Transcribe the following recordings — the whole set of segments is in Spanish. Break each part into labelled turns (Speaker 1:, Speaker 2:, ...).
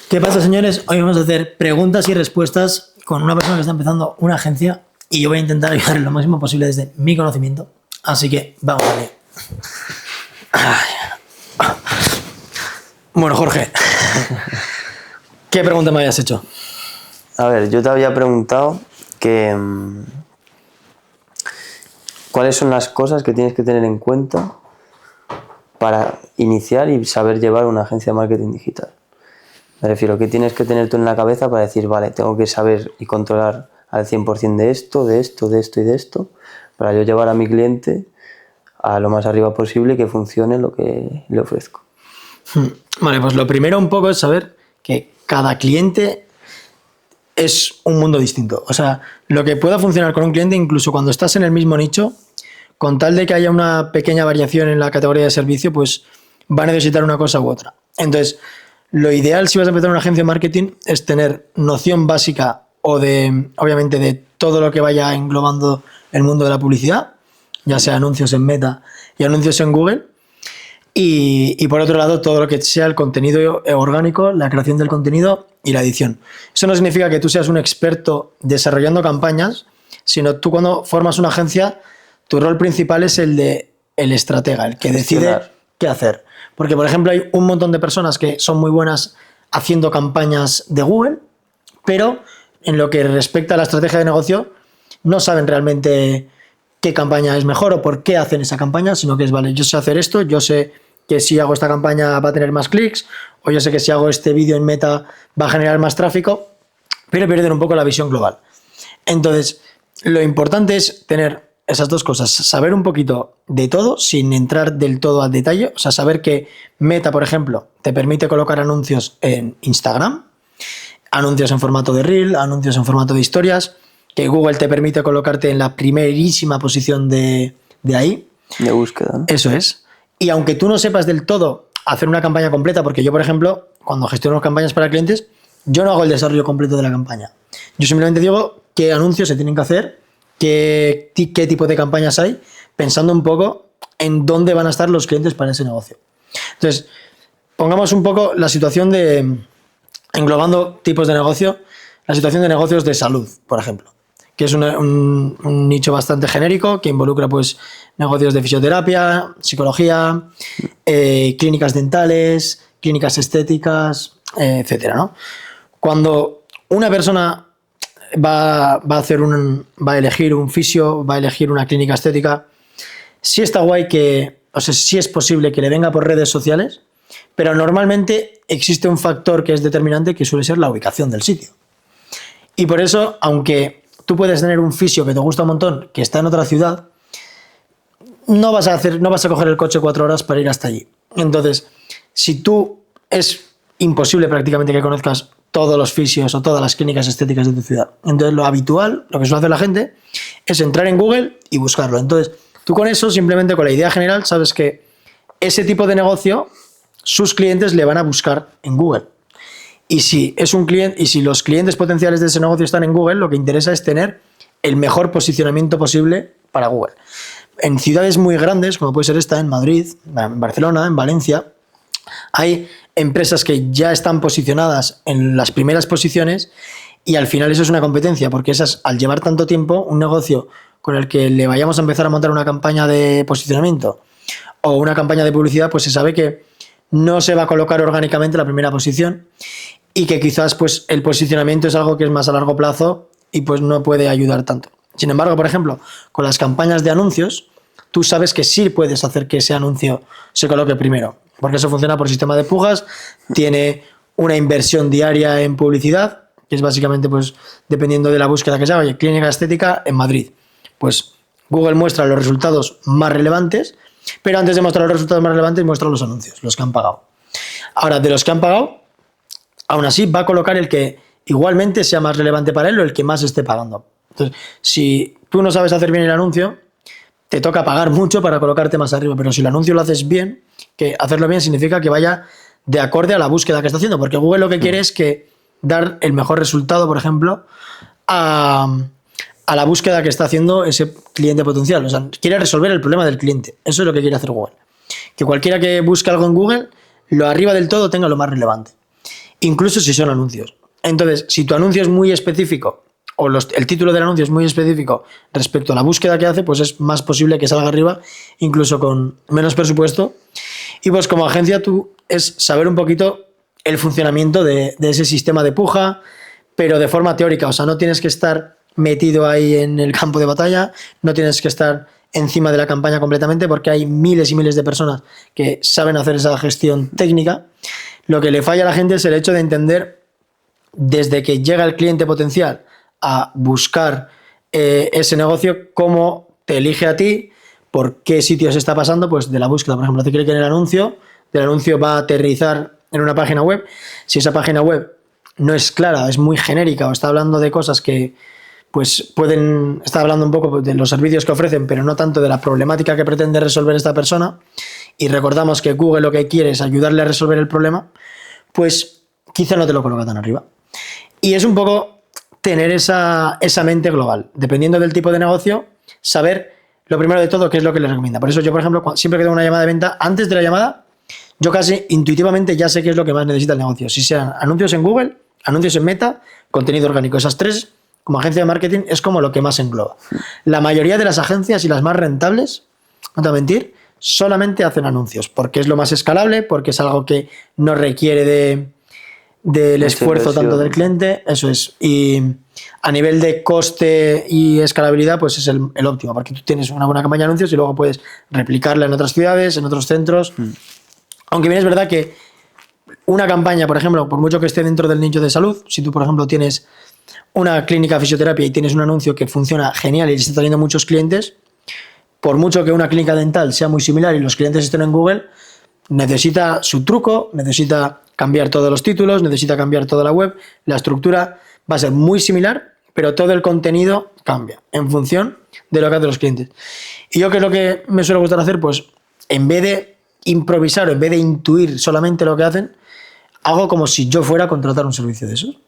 Speaker 1: ¿Qué pasa, señores? Hoy vamos a hacer preguntas y respuestas con una persona que está empezando una agencia y yo voy a intentar ayudar lo máximo posible desde mi conocimiento. Así que vamos a ver. Bueno, Jorge, ¿qué pregunta me habías hecho?
Speaker 2: A ver, yo te había preguntado que cuáles son las cosas que tienes que tener en cuenta para iniciar y saber llevar una agencia de marketing digital. Me refiero, ¿qué tienes que tener tú en la cabeza para decir, vale, tengo que saber y controlar al 100% de esto y de esto, para yo llevar a mi cliente a lo más arriba posible y que funcione lo que le ofrezco?
Speaker 1: Vale, pues lo primero un poco es saber que cada cliente es un mundo distinto. O sea, lo que pueda funcionar con un cliente, incluso cuando estás en el mismo nicho, con tal de que haya una pequeña variación en la categoría de servicio, pues va a necesitar una cosa u otra. Entonces, lo ideal si vas a empezar una agencia de marketing es tener noción básica obviamente, de todo lo que vaya englobando el mundo de la publicidad, ya sea anuncios en Meta y anuncios en Google. Y por otro lado, todo lo que sea el contenido orgánico, la creación del contenido y la edición. Eso no significa que tú seas un experto desarrollando campañas, sino tú cuando formas una agencia, tu rol principal es el de el estratega, el que decide qué hacer. Porque, por ejemplo, hay un montón de personas que son muy buenas haciendo campañas de Google, pero en lo que respecta a la estrategia de negocio, no saben realmente qué campaña es mejor o por qué hacen esa campaña, sino que es, vale, yo sé hacer esto, yo sé que si hago esta campaña va a tener más clics, o yo sé que si hago este vídeo en Meta va a generar más tráfico, pero pierden un poco la visión global. Entonces, lo importante es tener esas dos cosas, saber un poquito de todo sin entrar del todo al detalle, o sea, saber que Meta, por ejemplo, te permite colocar anuncios en Instagram, anuncios en formato de Reel, anuncios en formato de historias, que Google te permite colocarte en la primerísima posición de ahí.
Speaker 2: De búsqueda, ¿no?
Speaker 1: Eso es. Y aunque tú no sepas del todo hacer una campaña completa, porque yo, por ejemplo, cuando gestiono campañas para clientes, yo no hago el desarrollo completo de la campaña. Yo simplemente digo qué anuncios se tienen que hacer, qué tipo de campañas hay, pensando un poco en dónde van a estar los clientes para ese negocio. Entonces, pongamos un poco la situación englobando tipos de negocio, la situación de negocios de salud, por ejemplo, que es un nicho bastante genérico que involucra pues negocios de fisioterapia, psicología, clínicas dentales, clínicas estéticas, etcétera, ¿no? Cuando una persona va a elegir un fisio, va a elegir una clínica estética, sí está guay sí es posible que le venga por redes sociales, pero normalmente existe un factor que es determinante, que suele ser la ubicación del sitio. Y por eso, aunque tú puedes tener un fisio que te gusta un montón, que está en otra ciudad, no vas a coger el coche 4 horas para ir hasta allí. Entonces, si es imposible prácticamente que conozcas todos los fisios o todas las clínicas estéticas de tu ciudad. Entonces, lo habitual, lo que suele hacer la gente, es entrar en Google y buscarlo. Entonces, tú con eso, simplemente con la idea general, sabes que ese tipo de negocio, sus clientes le van a buscar en Google. Y si es un cliente, y si los clientes potenciales de ese negocio están en Google, lo que interesa es tener el mejor posicionamiento posible para Google. En ciudades muy grandes, como puede ser esta, en Madrid, en Barcelona, en Valencia, hay empresas que ya están posicionadas en las primeras posiciones y al final eso es una competencia, porque esas, al llevar tanto tiempo, un negocio con el que le vayamos a empezar a montar una campaña de posicionamiento o una campaña de publicidad, pues se sabe que no se va a colocar orgánicamente en la primera posición y que quizás pues el posicionamiento es algo que es más a largo plazo y pues no puede ayudar tanto. Sin embargo, por ejemplo, con las campañas de anuncios, tú sabes que sí puedes hacer que ese anuncio se coloque primero, porque eso funciona por sistema de pujas, tiene una inversión diaria en publicidad, que es básicamente pues dependiendo de la búsqueda que se haga. Oye, clínica estética en Madrid, pues Google muestra los resultados más relevantes, pero antes de mostrar los resultados más relevantes muestra los anuncios, los que han pagado. Ahora, de los que han pagado, aún así va a colocar el que igualmente sea más relevante para él o el que más esté pagando. Entonces, si tú no sabes hacer bien el anuncio, te toca pagar mucho para colocarte más arriba, pero si el anuncio lo haces bien, que hacerlo bien significa que vaya de acorde a la búsqueda que está haciendo, porque Google lo que quiere es que dar el mejor resultado, por ejemplo, a la búsqueda que está haciendo ese cliente potencial. O sea, quiere resolver el problema del cliente. Eso es lo que quiere hacer Google. Que cualquiera que busque algo en Google, lo arriba del todo tenga lo más relevante. incluso si son anuncios. Entonces, si tu anuncio es muy específico o el título del anuncio es muy específico respecto a la búsqueda que hace, pues es más posible que salga arriba, incluso con menos presupuesto. Y pues como agencia tú es saber un poquito el funcionamiento de ese sistema de puja, pero de forma teórica. O sea, no tienes que estar metido ahí en el campo de batalla, no tienes que estar encima de la campaña completamente, porque hay miles y miles de personas que saben hacer esa gestión técnica. Lo que le falla a la gente es el hecho de entender desde que llega el cliente potencial a buscar ese negocio, cómo te elige a ti, por qué sitios está pasando, pues de la búsqueda, por ejemplo, hace clic en el anuncio, del anuncio va a aterrizar en una página web. Si esa página web no es clara, es muy genérica o está hablando de cosas que pues pueden estar hablando un poco de los servicios que ofrecen, pero no tanto de la problemática que pretende resolver esta persona, y recordamos que Google lo que quiere es ayudarle a resolver el problema, pues quizá no te lo coloca tan arriba. Y es un poco tener esa mente global, dependiendo del tipo de negocio, saber lo primero de todo qué es lo que le recomienda. Por eso yo, por ejemplo, siempre que tengo una llamada de venta, antes de la llamada, yo casi intuitivamente ya sé qué es lo que más necesita el negocio. Si sean anuncios en Google, anuncios en Meta, contenido orgánico. Esas tres, como agencia de marketing, es como lo que más engloba. La mayoría de las agencias y las más rentables, no te voy a mentir, solamente hacen anuncios, porque es lo más escalable, porque es algo que no requiere del esfuerzo tanto del cliente, eso es. Y a nivel de coste y escalabilidad, pues es el óptimo, porque tú tienes una buena campaña de anuncios y luego puedes replicarla en otras ciudades, en otros centros. Aunque bien es verdad que una campaña, por ejemplo, por mucho que esté dentro del nicho de salud, si tú, por ejemplo, tienes una clínica de fisioterapia y tienes un anuncio que funciona genial y le está trayendo muchos clientes, por mucho que una clínica dental sea muy similar y los clientes estén en Google, necesita su truco, necesita cambiar todos los títulos, necesita cambiar toda la web, la estructura va a ser muy similar, pero todo el contenido cambia en función de lo que hacen los clientes. Y yo, ¿qué es lo que me suele gustar hacer? Pues en vez de improvisar o en vez de intuir solamente lo que hacen, hago como si yo fuera a contratar un servicio de esos.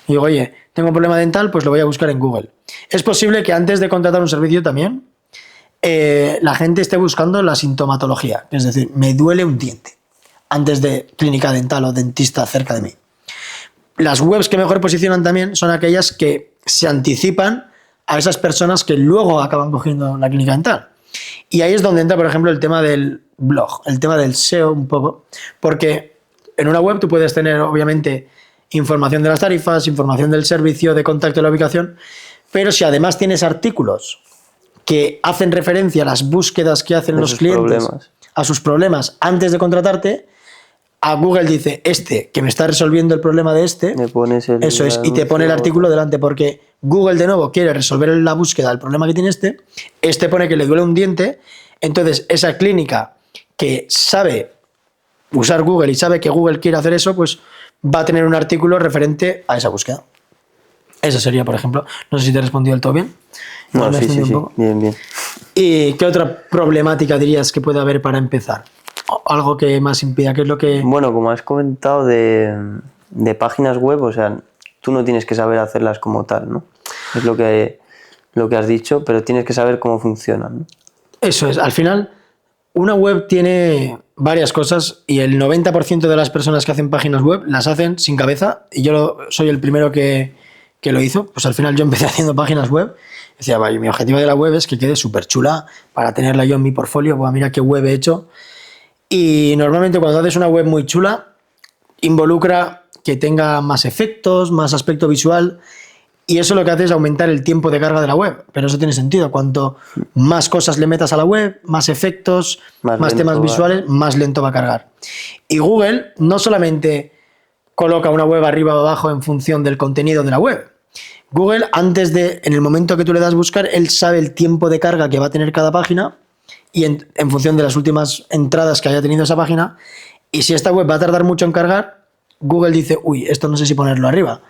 Speaker 1: Y digo, oye, tengo un problema dental, pues lo voy a buscar en Google. Es posible que antes de contratar un servicio también la gente esté buscando la sintomatología, es decir, me duele un diente, antes de clínica dental o dentista cerca de mí. Las webs que mejor posicionan también son aquellas que se anticipan a esas personas que luego acaban cogiendo la clínica dental. Y ahí es donde entra, por ejemplo, el tema del blog, el tema del SEO un poco, porque en una web tú puedes tener, obviamente, información de las tarifas, información del servicio, de contacto de la ubicación, pero si además tienes artículos que hacen referencia a las búsquedas que hacen los clientes, a sus problemas antes de contratarte, a Google dice, que me está resolviendo el problema de
Speaker 2: me pones
Speaker 1: eso es, y te pone el artículo delante, porque Google de nuevo quiere resolver la búsqueda del problema que tiene pone que le duele un diente, entonces esa clínica que sabe usar Google y sabe que Google quiere hacer eso, pues va a tener un artículo referente a esa búsqueda. Eso sería, por ejemplo, no sé si te he respondido del todo bien.
Speaker 2: No, sí, bien.
Speaker 1: ¿Y qué otra problemática dirías que puede haber para empezar? Algo que más impida, ¿qué es lo que...?
Speaker 2: Bueno, como has comentado de páginas web, o sea, tú no tienes que saber hacerlas como tal, ¿no? Es lo que has dicho, pero tienes que saber cómo funcionan, ¿no?
Speaker 1: Eso es, al final, una web tiene varias cosas y el 90% de las personas que hacen páginas web las hacen sin cabeza, y yo soy el primero que lo hizo. Pues al final yo empecé haciendo páginas web. Decía, vaya, mi objetivo de la web es que quede súper chula para tenerla yo en mi portfolio. Pues mira qué web he hecho. Y normalmente cuando haces una web muy chula, involucra que tenga más efectos, más aspecto visual, y eso lo que hace es aumentar el tiempo de carga de la web. Pero eso tiene sentido. Cuanto más cosas le metas a la web, más efectos, más temas visuales, más lento va a cargar. Y Google no solamente coloca una web arriba o abajo en función del contenido de la web. Google, en el momento que tú le das buscar, él sabe el tiempo de carga que va a tener cada página y en función de las últimas entradas que haya tenido esa página. Y si esta web va a tardar mucho en cargar, Google dice, uy, esto no sé si ponerlo arriba.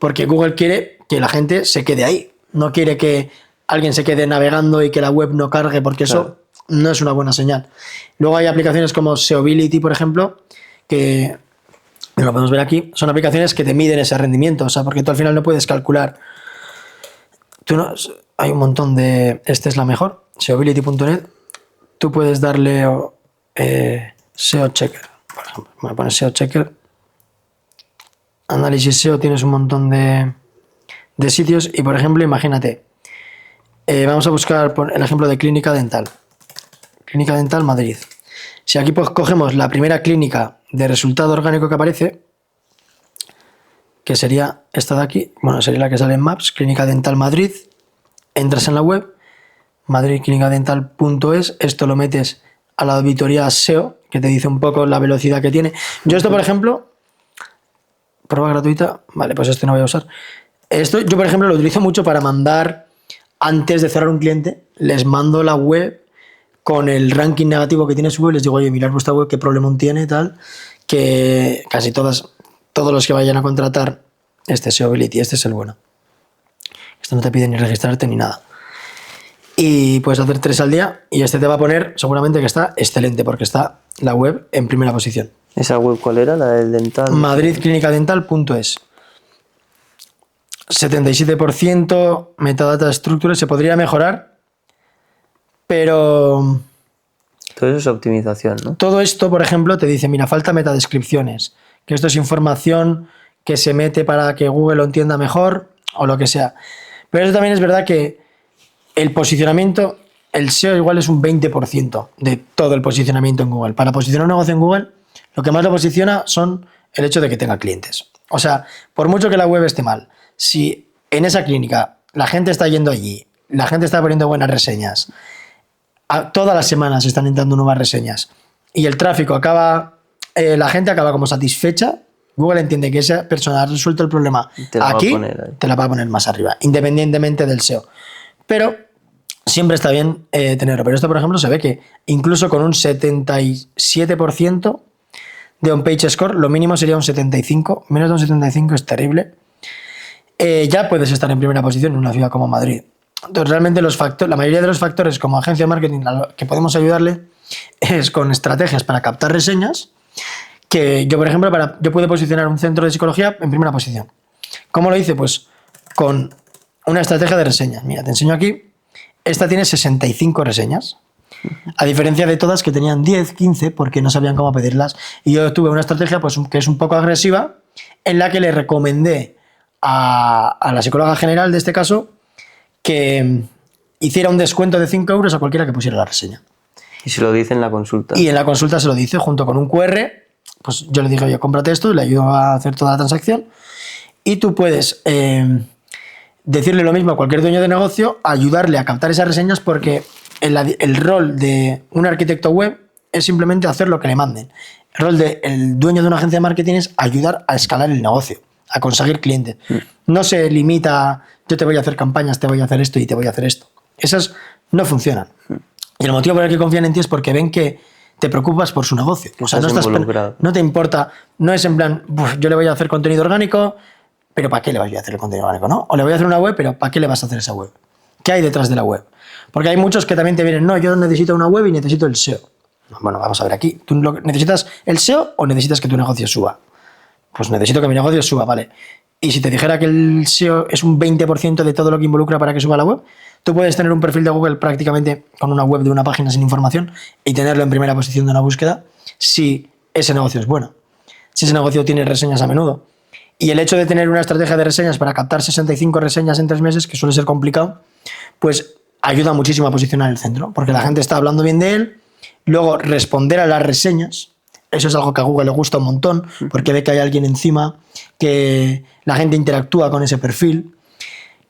Speaker 1: Porque Google quiere que la gente se quede ahí. No quiere que alguien se quede navegando y que la web no cargue, porque eso no es una buena señal. Luego hay aplicaciones como Seobility, por ejemplo, que lo podemos ver aquí, son aplicaciones que te miden ese rendimiento, o sea, porque tú al final no puedes calcular. Hay un montón de... Esta es la mejor, seobility.net. Tú puedes darle SEO Checker. Por ejemplo, voy a poner SEO Checker. Análisis SEO tienes un montón de sitios y, por ejemplo, imagínate, vamos a buscar por el ejemplo de Clínica Dental. Clínica Dental Madrid. Si aquí pues cogemos la primera clínica de resultado orgánico que aparece, que sería esta de aquí, bueno, sería la que sale en Maps, Clínica Dental Madrid, entras en la web, madridclinicadental.es, esto lo metes a la auditoría SEO, que te dice un poco la velocidad que tiene. Yo esto, por ejemplo, prueba gratuita, vale, pues este no voy a usar. Esto yo, por ejemplo, lo utilizo mucho para mandar, antes de cerrar un cliente, les mando la web con el ranking negativo que tiene su web, les digo, oye, mirad vuestra web, qué problema tiene, tal, que casi todos los que vayan a contratar, este SEObility, este es el bueno. Esto no te pide ni registrarte ni nada. Y puedes hacer 3 al día y este te va a poner, seguramente que está excelente, porque está la web en primera posición.
Speaker 2: ¿Esa web cuál era? ¿La del dental?
Speaker 1: madridclinicadental.es. 77% metadata estructuras, se podría mejorar, pero
Speaker 2: Todo eso es optimización, ¿no?
Speaker 1: todo esto, por ejemplo, te dice, mira, falta metadescripciones, que esto es información que se mete para que Google lo entienda mejor o lo que sea. Pero eso también es verdad que el posicionamiento, el SEO igual es un 20% de todo el posicionamiento en Google. Para posicionar un negocio en Google, lo que más lo posiciona son el hecho de que tenga clientes. O sea, por mucho que la web esté mal, si en esa clínica la gente está yendo allí, la gente está poniendo buenas reseñas, todas las semanas están entrando nuevas reseñas y el tráfico acaba, la gente acaba como satisfecha, Google entiende que esa persona ha resuelto el problema aquí, te la va a poner más arriba, independientemente del SEO. Pero siempre está bien tenerlo. Pero esto, por ejemplo, se ve que incluso con un 77% de on-page score, lo mínimo sería un 75, menos de un 75 es terrible. Ya puedes estar en primera posición en una ciudad como Madrid. Entonces, realmente la mayoría de los factores como agencia de marketing que podemos ayudarle es con estrategias para captar reseñas, que yo, por ejemplo, yo puedo posicionar un centro de psicología en primera posición. ¿Cómo lo hice? Pues con una estrategia de reseñas. Mira, te enseño aquí. Esta tiene 65 reseñas. A diferencia de todas que tenían 10, 15, porque no sabían cómo pedirlas. Y yo tuve una estrategia pues, que es un poco agresiva, en la que le recomendé a la psicóloga general de este caso que hiciera un descuento de 5 euros a cualquiera que pusiera la reseña.
Speaker 2: Y se lo dice en la consulta.
Speaker 1: Y en la consulta se lo dice junto con un QR. Pues yo le dije, oye, cómprate esto, le ayudo a hacer toda la transacción. Y tú puedes decirle lo mismo a cualquier dueño de negocio, ayudarle a captar esas reseñas, porque el rol de un arquitecto web es simplemente hacer lo que le manden. El rol del dueño de una agencia de marketing es ayudar a escalar el negocio, a conseguir clientes. No se limita a, yo te voy a hacer campañas, te voy a hacer esto y te voy a hacer esto. Esas no funcionan. Y el motivo por el que confían en ti es porque ven que te preocupas por su negocio. O sea, no te importa, no es en plan, yo le voy a hacer contenido orgánico, pero ¿para qué le voy a hacer el contenido orgánico? ¿No? O le voy a hacer una web, pero ¿para qué le vas a hacer esa web? ¿Qué hay detrás de la web? Porque hay muchos que también te vienen, no, yo necesito una web y necesito el SEO. Bueno, vamos a ver aquí. ¿Tú necesitas el SEO o necesitas que tu negocio suba? Pues necesito que mi negocio suba, vale. Y si te dijera que el SEO es un 20% de todo lo que involucra para que suba la web, tú puedes tener un perfil de Google prácticamente con una web de una página sin información y tenerlo en primera posición de una búsqueda si ese negocio es bueno. Si ese negocio tiene reseñas a menudo. Y el hecho de tener una estrategia de reseñas para captar 65 reseñas en 3 meses, que suele ser complicado, pues ayuda muchísimo a posicionar el centro, porque la gente está hablando bien de él. Luego, responder a las reseñas, eso es algo que a Google le gusta un montón, porque ve que hay alguien encima, que la gente interactúa con ese perfil,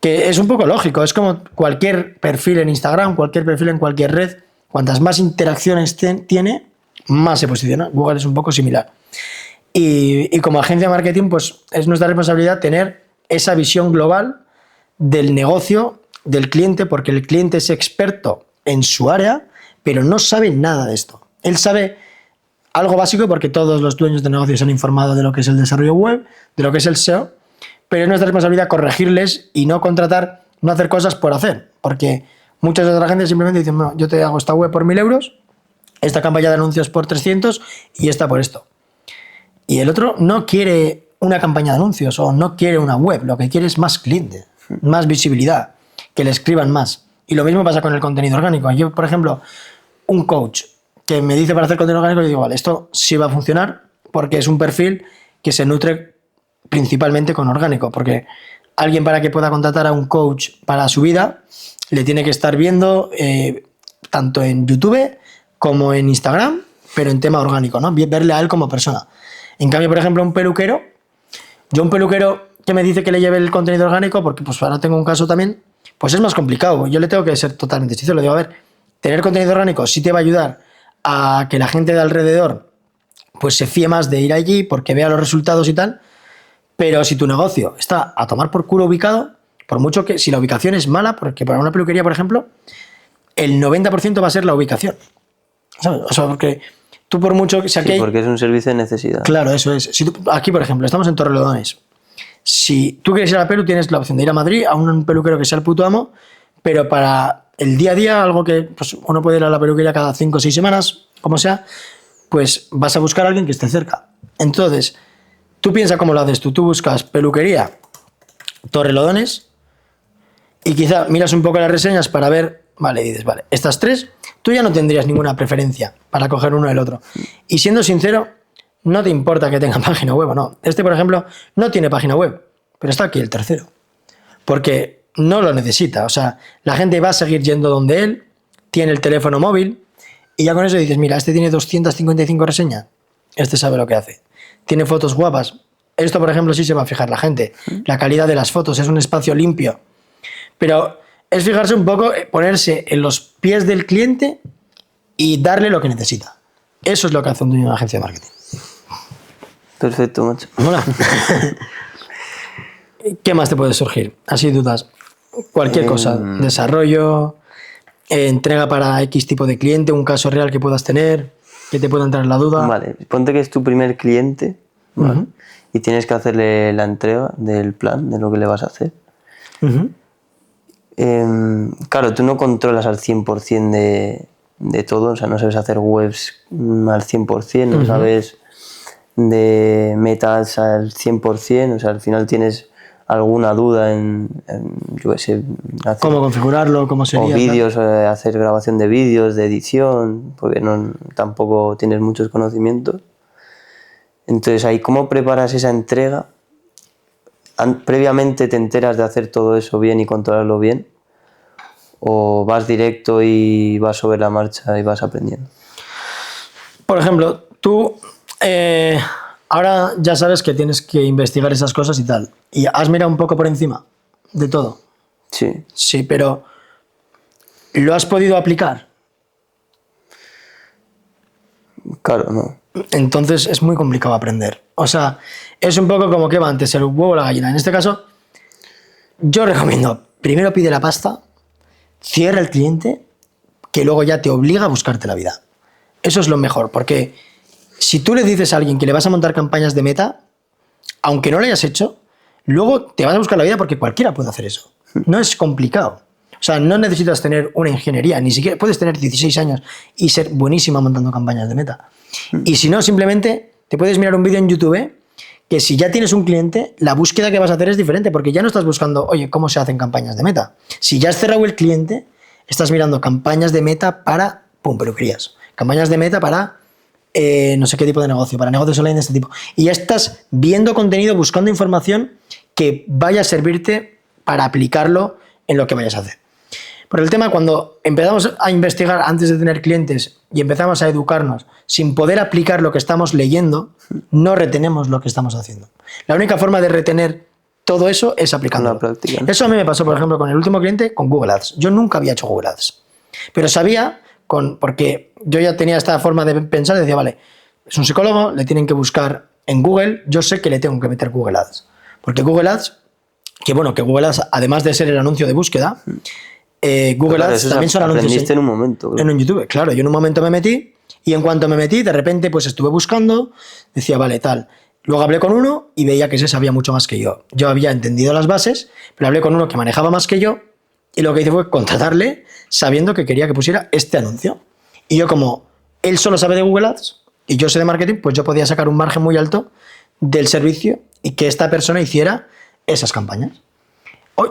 Speaker 1: que es un poco lógico, es como cualquier perfil en Instagram, cualquier perfil en cualquier red, cuantas más interacciones tiene, más se posiciona. Google es un poco similar. Y como agencia de marketing, pues es nuestra responsabilidad tener esa visión global del negocio, del cliente, porque el cliente es experto en su área, pero no sabe nada de esto. Él sabe algo básico porque todos los dueños de negocios se han informado de lo que es el desarrollo web, de lo que es el SEO, pero es nuestra responsabilidad corregirles y no contratar, no hacer cosas por hacer, porque muchas de la gente simplemente dicen, bueno, yo te hago esta web por 1.000 euros, esta campaña de anuncios por 300 y esta por esto. Y el otro no quiere una campaña de anuncios o no quiere una web, lo que quiere es más cliente, más visibilidad, que le escriban más. Y lo mismo pasa con el contenido orgánico. Yo, por ejemplo, un coach que me dice para hacer contenido orgánico, yo digo, vale, esto sí va a funcionar porque es un perfil que se nutre principalmente con orgánico, porque alguien para que pueda contratar a un coach para su vida le tiene que estar viendo tanto en YouTube como en Instagram, pero en tema orgánico, ¿no? Verle a él como persona. En cambio, por ejemplo, un peluquero que me dice que le lleve el contenido orgánico, porque pues ahora tengo un caso también, pues es más complicado. Yo le tengo que ser totalmente sincero, le digo, a ver, tener contenido orgánico sí te va a ayudar a que la gente de alrededor pues se fíe más de ir allí porque vea los resultados y tal, pero si tu negocio está a tomar por culo ubicado, por mucho que si la ubicación es mala, porque para una peluquería, por ejemplo, el 90% va a ser la ubicación, ¿sabes? O sea, porque tú por mucho que... Si
Speaker 2: sí, porque es un servicio de necesidad.
Speaker 1: Claro, eso es. Si aquí, por ejemplo, estamos en Torrelodones. Si tú quieres ir a la pelu, tienes la opción de ir a Madrid a un peluquero que sea el puto amo, pero para el día a día, algo que pues, uno puede ir a la peluquería cada 5 o 6 semanas, como sea, pues vas a buscar a alguien que esté cerca. Entonces, tú piensas cómo lo haces tú. Tú buscas peluquería, Torrelodones, y quizá miras un poco las reseñas para ver, vale, dices, vale, estas tres, tú ya no tendrías ninguna preferencia para coger uno del otro. Y siendo sincero, no te importa que tenga página web o no. Este, por ejemplo, no tiene página web, pero está aquí el tercero. Porque no lo necesita. O sea, la gente va a seguir yendo donde él, tiene el teléfono móvil, y ya con eso dices, mira, este tiene 255 reseñas, este sabe lo que hace. Tiene fotos guapas. Esto, por ejemplo, sí se va a fijar la gente. La calidad de las fotos, es un espacio limpio. Pero es fijarse un poco, ponerse en los pies del cliente y darle lo que necesita. Eso es lo que hace una agencia de marketing.
Speaker 2: Perfecto, macho.
Speaker 1: Hola. ¿Qué más te puede surgir? Así dudas. Cualquier cosa. Desarrollo, entrega para X tipo de cliente, un caso real que puedas tener, que te pueda entrar en la duda.
Speaker 2: Vale, ponte que es tu primer cliente, ¿vale? Y tienes que hacerle la entrega del plan, de lo que le vas a hacer. Claro, tú no controlas al 100% de todo, o sea, no sabes hacer webs al 100%, no sabes de metas al 100%, o sea, al final tienes alguna duda yo qué sé,
Speaker 1: cómo configurarlo, cómo sería.
Speaker 2: O vídeos, hacer grabación de vídeos, de edición, porque tampoco tienes muchos conocimientos. Entonces, ahí, ¿cómo preparas esa entrega? ¿Previamente te enteras de hacer todo eso bien y controlarlo bien? ¿O vas directo y vas sobre la marcha y vas aprendiendo?
Speaker 1: Por ejemplo, tú ahora ya sabes que tienes que investigar esas cosas y tal. ¿Y has mirado un poco por encima de todo?
Speaker 2: Sí.
Speaker 1: Sí, pero ¿lo has podido aplicar?
Speaker 2: Claro, no.
Speaker 1: Entonces es muy complicado aprender. O sea, es un poco como que va antes el huevo o la gallina. En este caso, yo recomiendo, primero pide la pasta, cierra el cliente, que luego ya te obliga a buscarte la vida. Eso es lo mejor, porque si tú le dices a alguien que le vas a montar campañas de meta, aunque no lo hayas hecho, luego te vas a buscar la vida porque cualquiera puede hacer eso. No es complicado. O sea, no necesitas tener una ingeniería, ni siquiera puedes tener 16 años y ser buenísima montando campañas de meta. Y si no, simplemente te puedes mirar un vídeo en YouTube que si ya tienes un cliente, la búsqueda que vas a hacer es diferente porque ya no estás buscando, oye, ¿cómo se hacen campañas de meta? Si ya has cerrado el cliente, estás mirando campañas de meta para, peluquerías. Campañas de meta para no sé qué tipo de negocio, para negocios online de este tipo. Y ya estás viendo contenido, buscando información que vaya a servirte para aplicarlo en lo que vayas a hacer. Por el tema, cuando empezamos a investigar antes de tener clientes y empezamos a educarnos sin poder aplicar lo que estamos leyendo, no retenemos lo que estamos haciendo. La única forma de retener todo eso es aplicándolo. Eso a mí me pasó, por ejemplo, con el último cliente, con Google Ads. Yo nunca había hecho Google Ads. Pero sabía, porque yo ya tenía esta forma de pensar, decía, vale, es un psicólogo, le tienen que buscar en Google, yo sé que le tengo que meter Google Ads. Porque Google Ads, que Google Ads, además de ser el anuncio de búsqueda, Google Ads también son anuncios
Speaker 2: en un momento,
Speaker 1: en un YouTube. Claro, yo en un momento me metí y en cuanto me metí, de repente pues estuve buscando, decía, vale, tal. Luego hablé con uno y veía que ese sabía mucho más que yo. Yo había entendido las bases, pero hablé con uno que manejaba más que yo y lo que hice fue contratarle sabiendo que quería que pusiera este anuncio. Y yo, como él solo sabe de Google Ads y yo sé de marketing, pues yo podía sacar un margen muy alto del servicio y que esta persona hiciera esas campañas.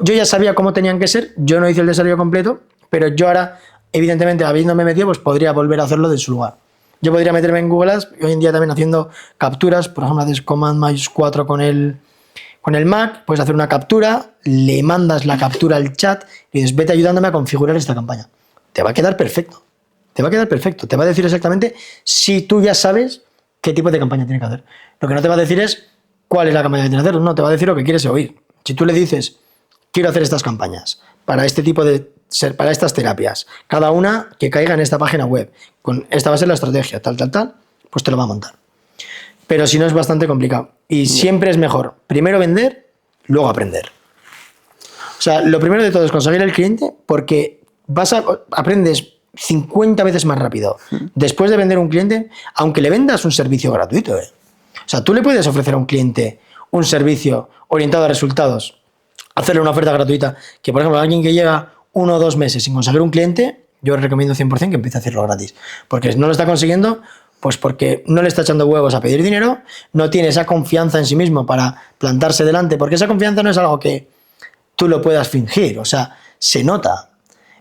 Speaker 1: Yo ya sabía cómo tenían que ser, yo no hice el desarrollo completo, pero yo ahora, evidentemente, habiéndome metido, pues podría volver a hacerlo de su lugar. Yo podría meterme en Google Ads, hoy en día también haciendo capturas, por ejemplo, haces Command+4 con el Con el Mac puedes hacer una captura, le mandas la captura al chat y dices, vete ayudándome a configurar esta campaña. Te va a quedar perfecto. Te va a quedar perfecto. Te va a decir exactamente si tú ya sabes qué tipo de campaña tiene que hacer. Lo que no te va a decir es cuál es la campaña que tiene que hacer. No, te va a decir lo que quieres oír. Si tú le dices, quiero hacer estas campañas para este tipo de para estas terapias, cada una que caiga en esta página web, con esta va a ser la estrategia, tal, pues te lo va a montar. Pero si no es bastante complicado. Y siempre es mejor primero vender, luego aprender. O sea, lo primero de todo es conseguir el cliente porque aprendes 50 veces más rápido después de vender a un cliente, aunque le vendas un servicio gratuito. O sea, tú le puedes ofrecer a un cliente un servicio orientado a resultados, hacerle una oferta gratuita, que por ejemplo alguien que llega 1 o 2 meses sin conseguir un cliente, yo recomiendo 100% que empiece a hacerlo gratis. Porque no lo está consiguiendo, pues porque no le está echando huevos a pedir dinero, no tiene esa confianza en sí mismo para plantarse delante, porque esa confianza no es algo que tú lo puedas fingir, o sea, se nota.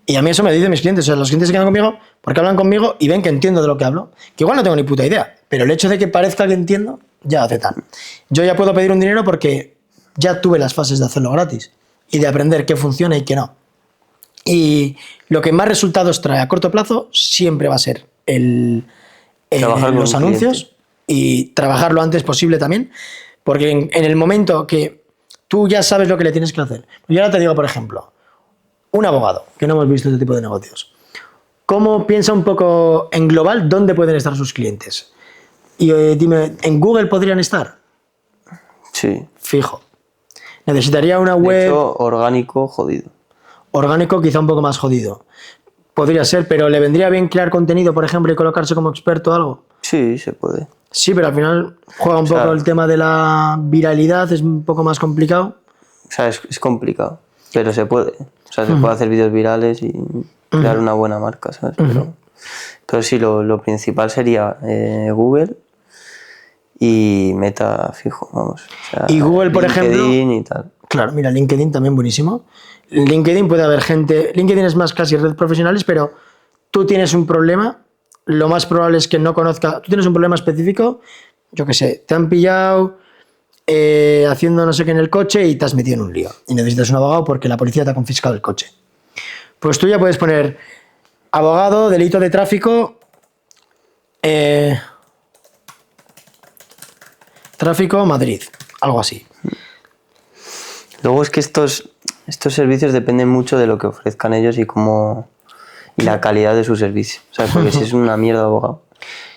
Speaker 1: Y a mí eso me dicen mis clientes, o sea, los clientes se quedan conmigo porque hablan conmigo y ven que entiendo de lo que hablo, que igual no tengo ni puta idea, pero el hecho de que parezca que entiendo, ya hace tal. Yo ya puedo pedir un dinero porque ya tuve las fases de hacerlo gratis y de aprender qué funciona y qué no. Y lo que más resultados trae a corto plazo siempre va a ser los anuncios y trabajar lo antes posible también, porque en el momento que tú ya sabes lo que le tienes que hacer. Yo ahora te digo, por ejemplo, un abogado, que no hemos visto este tipo de negocios. ¿Cómo piensa un poco en global dónde pueden estar sus clientes? Y dime, ¿en Google podrían estar?
Speaker 2: Sí.
Speaker 1: Fijo. Necesitaría una web...
Speaker 2: De hecho, orgánico, jodido.
Speaker 1: Orgánico quizá un poco más jodido. Podría ser, pero ¿le vendría bien crear contenido, por ejemplo, y colocarse como experto o algo?
Speaker 2: Sí, se puede.
Speaker 1: Sí, pero al final juega un poco el tema de la viralidad, es un poco más complicado.
Speaker 2: O sea, es complicado, pero se puede. O sea, se puede hacer vídeos virales y crear una buena marca, ¿sabes? Pero sí, lo principal sería Google y Meta fijo, vamos. O sea,
Speaker 1: y Google, por ejemplo...
Speaker 2: LinkedIn y tal.
Speaker 1: Claro, mira, LinkedIn también buenísimo. LinkedIn puede haber gente... LinkedIn es más casi red profesionales, pero tú tienes un problema, lo más probable es que no conozca... Tú tienes un problema específico, yo qué sé, te han pillado haciendo no sé qué en el coche y te has metido en un lío. Y necesitas un abogado porque la policía te ha confiscado el coche. Pues tú ya puedes poner abogado, delito de tráfico... tráfico Madrid, algo así.
Speaker 2: Luego es que estos servicios dependen mucho de lo que ofrezcan ellos y la calidad de su servicio. O sea, porque si es una mierda de abogado.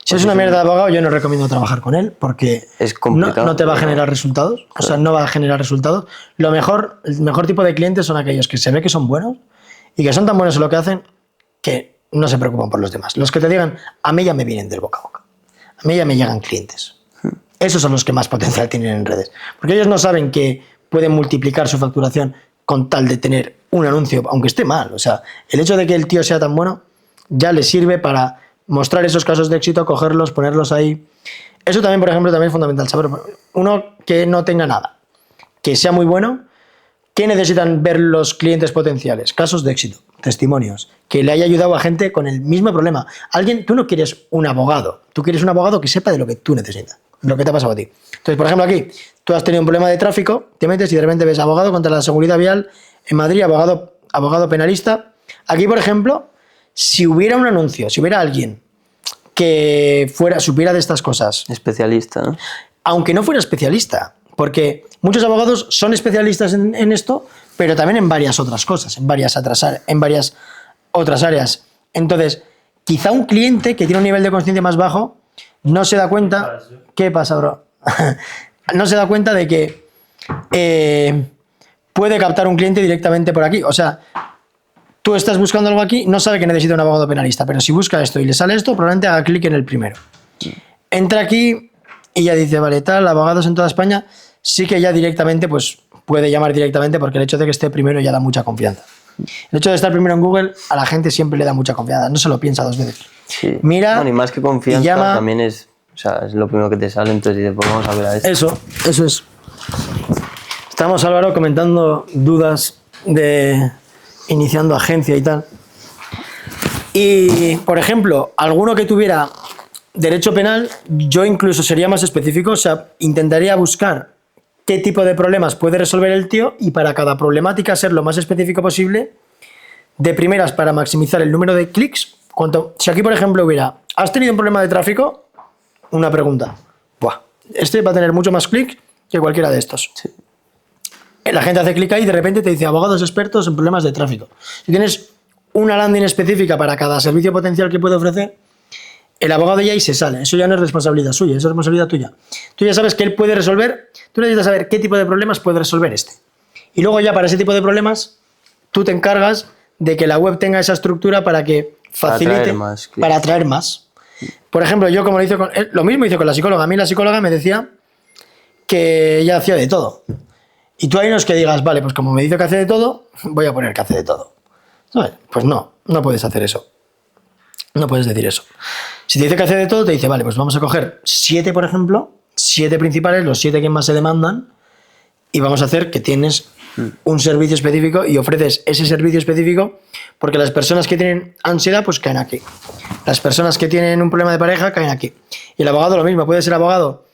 Speaker 1: Si es una mierda de abogado, yo no recomiendo trabajar con él porque
Speaker 2: es complicado,
Speaker 1: no te va a generar resultados. O sea, no va a generar resultados. El mejor tipo de clientes son aquellos que se ve que son buenos y que son tan buenos en lo que hacen que no se preocupan por los demás. Los que te digan, a mí ya me vienen del boca a boca. A mí ya me llegan clientes. Esos son los que más potencial tienen en redes. Porque ellos no saben que pueden multiplicar su facturación con tal de tener un anuncio, aunque esté mal. O sea, el hecho de que el tío sea tan bueno ya le sirve para mostrar esos casos de éxito, cogerlos, ponerlos ahí. Eso también, por ejemplo, también es fundamental. Saber, uno que no tenga nada, que sea muy bueno, ¿qué necesitan ver los clientes potenciales? Casos de éxito, testimonios, que le haya ayudado a gente con el mismo problema. Tú no quieres un abogado, tú quieres un abogado que sepa de lo que tú necesitas, lo que te ha pasado a ti. Entonces, por ejemplo, aquí, tú has tenido un problema de tráfico, te metes y de repente ves abogado contra la seguridad vial en Madrid, abogado penalista. Aquí, por ejemplo, si hubiera un anuncio, si hubiera alguien que supiera de estas cosas.
Speaker 2: Especialista, ¿no?
Speaker 1: Aunque no fuera especialista, porque muchos abogados son especialistas en esto, pero también en varias otras cosas, en varias otras áreas. Entonces, quizá un cliente que tiene un nivel de conciencia más bajo no se da cuenta... ¿Qué pasa, bro? No se da cuenta de que puede captar un cliente directamente por aquí. O sea, tú estás buscando algo aquí, no sabe que necesita un abogado penalista, pero si busca esto y le sale esto, probablemente haga clic en el primero. Entra aquí y ya dice, vale, tal, abogados en toda España, sí que ya directamente, pues puede llamar directamente porque el hecho de que esté primero ya da mucha confianza. El hecho de estar primero en Google a la gente siempre le da mucha confianza, no se lo piensa 2 veces.
Speaker 2: Sí.
Speaker 1: Mira,
Speaker 2: bueno, y más que confianza,
Speaker 1: llama,
Speaker 2: también es lo primero que te sale, entonces dices, pues vamos a ver a esto.
Speaker 1: Eso es. Estamos, Álvaro, comentando dudas de iniciando agencia y tal. Y, por ejemplo, alguno que tuviera derecho penal, yo incluso sería más específico, o sea, intentaría buscar qué tipo de problemas puede resolver el tío y para cada problemática ser lo más específico posible, de primeras para maximizar el número de clics. Si aquí, por ejemplo, hubiera, ¿has tenido un problema de tráfico? Una pregunta. Buah, este va a tener mucho más clics que cualquiera de estos.
Speaker 2: Sí.
Speaker 1: La gente hace clic ahí y de repente te dice abogados expertos en problemas de tráfico. Si tienes una landing específica para cada servicio potencial que puede ofrecer, el abogado ya ahí se sale. Eso ya no es responsabilidad suya, es responsabilidad tuya. Tú ya sabes que él puede resolver, tú necesitas saber qué tipo de problemas puede resolver este. Y luego ya para ese tipo de problemas, tú te encargas de que la web tenga esa estructura para que facilite, para atraer más. Por ejemplo, yo como lo mismo hice con la psicóloga. A mí la psicóloga me decía que ella hacía de todo. Y tú ahí no es que digas, vale, pues como me dice que hace de todo, voy a poner que hace de todo. ¿Sabes? Pues no puedes hacer eso. No puedes decir eso. Si te dice que hace de todo, te dice, vale, pues vamos a coger 7, por ejemplo, 7 principales, los 7 que más se demandan, y vamos a hacer que tienes un servicio específico y ofreces ese servicio específico porque las personas que tienen ansiedad, pues caen aquí. Las personas que tienen un problema de pareja, caen aquí. Y el abogado lo mismo, puede ser abogado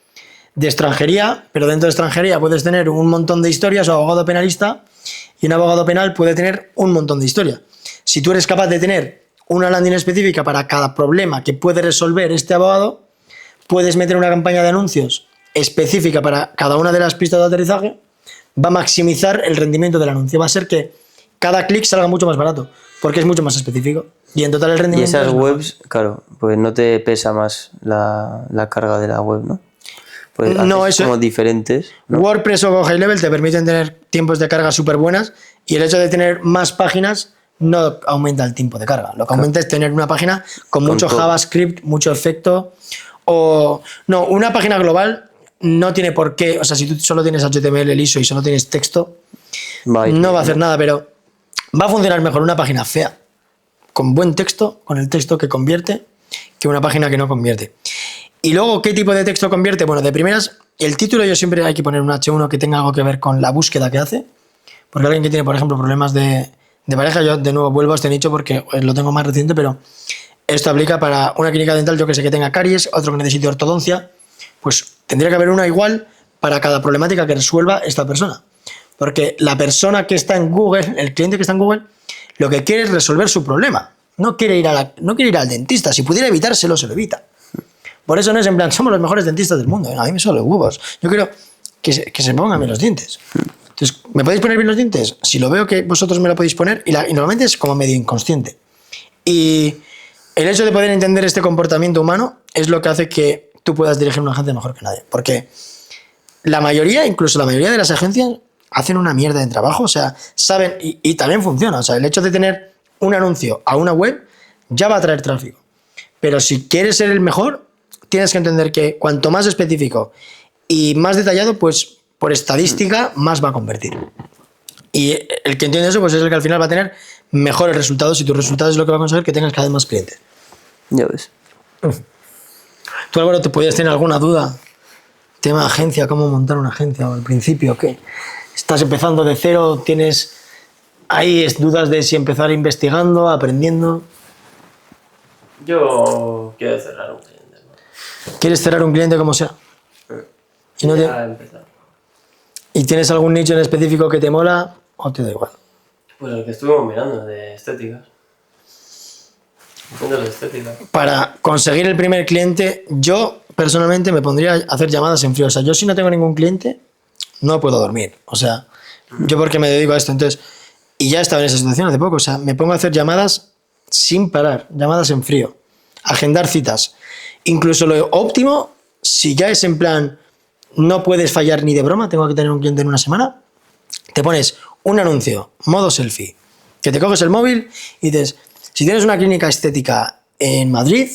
Speaker 1: de extranjería, pero dentro de extranjería puedes tener un montón de historias, o abogado penalista, y un abogado penal puede tener un montón de historias. Si tú eres capaz de tener una landing específica para cada problema que puede resolver este abogado, puedes meter una campaña de anuncios específica para cada una de las pistas de aterrizaje, va a maximizar el rendimiento del anuncio. Va a ser que cada clic salga mucho más barato, porque es mucho más específico. Y en total el rendimiento...
Speaker 2: Y esas webs, claro, pues no te pesa más la carga de la web, ¿no? Pues
Speaker 1: no, eso
Speaker 2: como diferentes, ¿no?
Speaker 1: WordPress o High Level te permiten tener tiempos de carga súper buenas y el hecho de tener más páginas no aumenta el tiempo de carga. Lo que aumenta es tener una página con mucho JavaScript, mucho efecto. O no, una página global no tiene por qué, o sea, si tú solo tienes HTML liso y solo tienes texto, no va a hacer nada, pero va a funcionar mejor una página fea con buen texto, con el texto que convierte, que una página que no convierte. Y luego, ¿qué tipo de texto convierte? Bueno, de primeras, el título yo siempre hay que poner un H1 que tenga algo que ver con la búsqueda que hace. Porque alguien que tiene, por ejemplo, problemas de pareja, yo de nuevo vuelvo a este nicho porque lo tengo más reciente, pero esto aplica para una clínica dental, yo que sé, que tenga caries, otro que necesite ortodoncia, pues tendría que haber una igual para cada problemática que resuelva esta persona. Porque la persona que está en Google, el cliente que está en Google, lo que quiere es resolver su problema. No quiere ir al dentista. Si pudiera evitárselo, se lo evita. Por eso no es en plan, somos los mejores dentistas del mundo. A mí me son los huevos. Yo quiero que se pongan bien los dientes. Entonces, ¿me podéis poner bien los dientes? Si lo veo que vosotros me lo podéis poner, y normalmente es como medio inconsciente. Y el hecho de poder entender este comportamiento humano es lo que hace que tú puedas dirigir una agencia mejor que nadie. Porque la mayoría, incluso la mayoría de las agencias, hacen una mierda de trabajo. O sea, saben, y también funciona. O sea, el hecho de tener un anuncio a una web ya va a traer tráfico. Pero si quieres ser el mejor, tienes que entender que cuanto más específico y más detallado, pues por estadística más va a convertir. Y el que entiende eso, pues es el que al final va a tener mejores resultados, y tus resultados es lo que va a conseguir que tengas cada vez más clientes.
Speaker 2: Ya ves.
Speaker 1: ¿Tú, Álvaro, te podías tener alguna duda? Tema agencia, cómo montar una agencia, o al principio, ¿qué? Estás empezando de cero, tienes ahí dudas de si empezar investigando, aprendiendo.
Speaker 3: Yo quiero cerrar un cliente, ¿no?
Speaker 1: ¿Quieres cerrar un cliente como sea? Y no
Speaker 3: empezar.
Speaker 1: ¿Y tienes algún nicho en específico que te mola o te da igual?
Speaker 3: Pues el que estuvimos mirando, de estéticas. De estética.
Speaker 1: Para conseguir el primer cliente, yo personalmente me pondría a hacer llamadas en frío. O sea, yo si no tengo ningún cliente, no puedo dormir. O sea, yo porque me dedico a esto. Entonces, y ya estaba en esa situación hace poco. O sea, me pongo a hacer llamadas sin parar, llamadas en frío, agendar citas. Incluso lo óptimo, si ya es en plan, no puedes fallar ni de broma, tengo que tener un cliente en una semana, te pones un anuncio, modo selfie, que te coges el móvil y dices, si tienes una clínica estética en Madrid,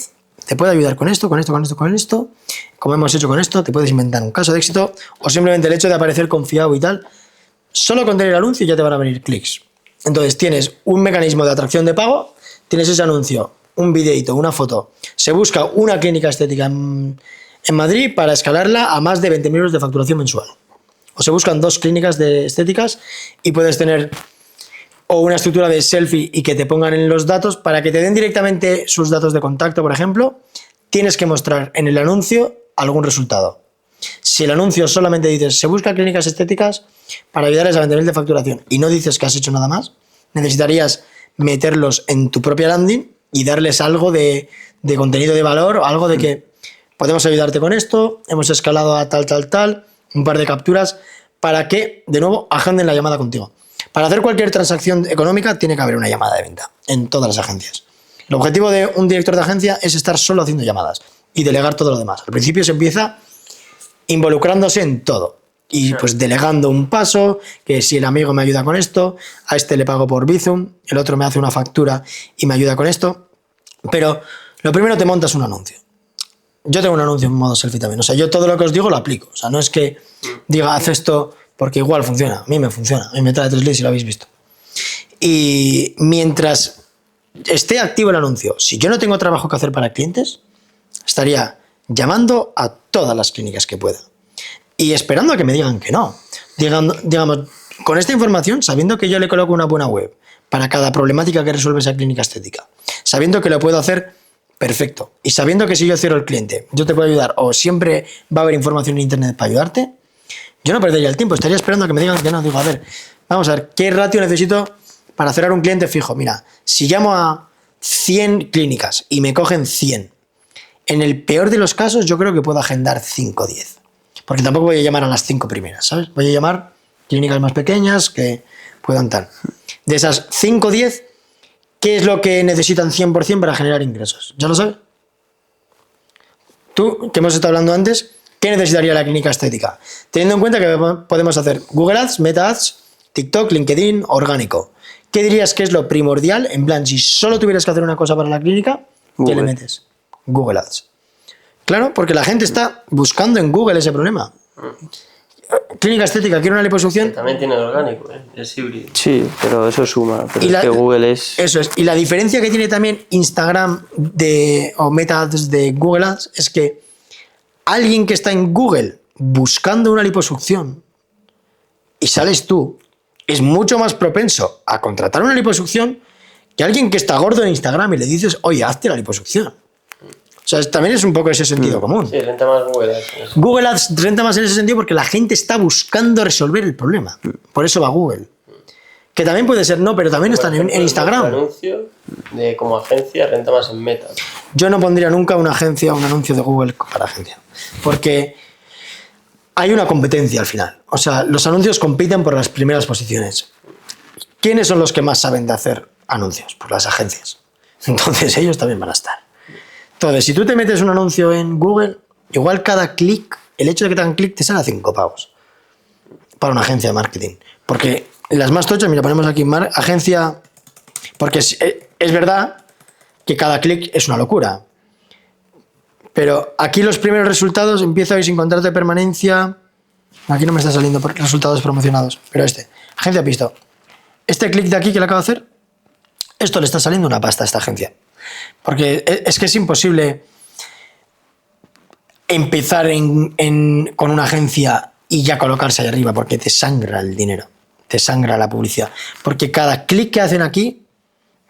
Speaker 1: te puede ayudar con esto, con esto, con esto, con esto, como hemos hecho con esto, te puedes inventar un caso de éxito, o simplemente el hecho de aparecer confiado y tal, solo con tener el anuncio ya te van a venir clics. Entonces tienes un mecanismo de atracción de pago, tienes ese anuncio, un videito, una foto, se busca una clínica estética en Madrid para escalarla a más de 20.000 euros de facturación mensual. O se buscan 2 clínicas de estéticas y puedes tener o una estructura de selfie y que te pongan en los datos para que te den directamente sus datos de contacto, por ejemplo. Tienes que mostrar en el anuncio algún resultado. Si el anuncio solamente dices, se busca clínicas estéticas para ayudarles a 20.000 de facturación y no dices que has hecho nada más, necesitarías meterlos en tu propia landing y darles algo de contenido de valor o algo de que podemos ayudarte con esto, hemos escalado a tal, un par de capturas para que, de nuevo, agenden la llamada contigo. Para hacer cualquier transacción económica tiene que haber una llamada de venta en todas las agencias. El objetivo de un director de agencia es estar solo haciendo llamadas y delegar todo lo demás. Al principio se empieza involucrándose en todo y pues delegando un paso, que si el amigo me ayuda con esto, a este le pago por Bizum, el otro me hace una factura y me ayuda con esto. Pero lo primero te montas un anuncio. Yo tengo un anuncio en modo selfie también. O sea, yo todo lo que os digo lo aplico. O sea, no es que diga, haz esto porque igual funciona. A mí me funciona. A mí me trae 3 leads y lo habéis visto. Y mientras esté activo el anuncio, si yo no tengo trabajo que hacer para clientes, estaría llamando a todas las clínicas que pueda. Y esperando a que me digan que no. Digamos, con esta información, sabiendo que yo le coloco una buena web para cada problemática que resuelve esa clínica estética, sabiendo que lo puedo hacer perfecto y sabiendo que si yo cierro el cliente, yo te puedo ayudar o siempre va a haber información en internet para ayudarte, yo no perdería el tiempo, estaría esperando a que me digan que no. Digo, a ver, vamos a ver, ¿qué ratio necesito para cerrar un cliente fijo? Mira, si llamo a 100 clínicas y me cogen 100, en el peor de los casos yo creo que puedo agendar 5 o 10. Porque tampoco voy a llamar a las 5 primeras, ¿sabes? Voy a llamar clínicas más pequeñas que puedan tal. De esas 5 o 10, ¿qué es lo que necesitan 100% para generar ingresos? ¿Ya lo sabes? Tú, que hemos estado hablando antes, ¿qué necesitaría la clínica estética? Teniendo en cuenta que podemos hacer Google Ads, Meta Ads, TikTok, LinkedIn, orgánico. ¿Qué dirías que es lo primordial? En plan, si solo tuvieras que hacer una cosa para la clínica, ¿qué le metes? Google Ads. Claro, porque la gente está buscando en Google ese problema. Clínica estética, quiero una liposucción.
Speaker 3: También tiene orgánico, es híbrido.
Speaker 2: Sí, pero eso suma. Pero es que Google es...
Speaker 1: Eso es. Y la diferencia que tiene también Instagram o Meta Ads de Google Ads es que alguien que está en Google buscando una liposucción y sales tú, es mucho más propenso a contratar una liposucción que alguien que está gordo en Instagram y le dices, oye, hazte la liposucción. O sea, también es un poco ese sentido común.
Speaker 3: Sí, renta más Google Ads.
Speaker 1: Google Ads renta más en ese sentido porque la gente está buscando resolver el problema. Por eso va a Google. Que también puede ser no, pero también están en Instagram.
Speaker 3: El anuncio de como agencia renta más en Meta.
Speaker 1: Yo no pondría nunca una agencia, un anuncio de Google para agencia. Porque hay una competencia al final. O sea, los anuncios compiten por las primeras posiciones. ¿Quiénes son los que más saben de hacer anuncios? Pues las agencias. Entonces ellos también van a estar. Entonces, si tú te metes un anuncio en Google, igual cada clic, el hecho de que te hagan clic te sale a 5 pavos para una agencia de marketing. Porque las más tochas, mira, ponemos aquí agencia, porque es verdad que cada clic es una locura. Pero aquí los primeros resultados, empiezo a ir sin contrato de permanencia. Aquí no me está saliendo resultados promocionados, pero agencia Pisto. Este clic de aquí que le acabo de hacer, esto le está saliendo una pasta a esta agencia. Porque es que es imposible empezar con una agencia y ya colocarse ahí arriba, porque te sangra el dinero, te sangra la publicidad. Porque cada clic que hacen aquí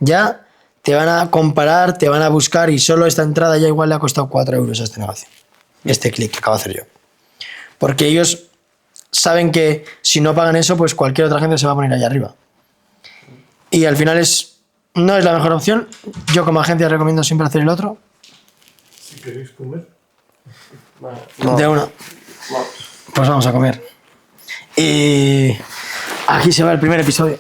Speaker 1: ya te van a comparar, te van a buscar y solo esta entrada ya igual le ha costado 4 euros a este negocio. Este clic que acabo de hacer yo. Porque ellos saben que si no pagan eso, pues cualquier otra agencia se va a poner allá arriba. Y al final no es la mejor opción. Yo como agencia recomiendo siempre hacer el otro.
Speaker 4: Si queréis comer.
Speaker 3: Vale.
Speaker 2: No.
Speaker 1: De una.
Speaker 3: Vamos.
Speaker 1: Pues vamos a comer. Y aquí se va el primer episodio.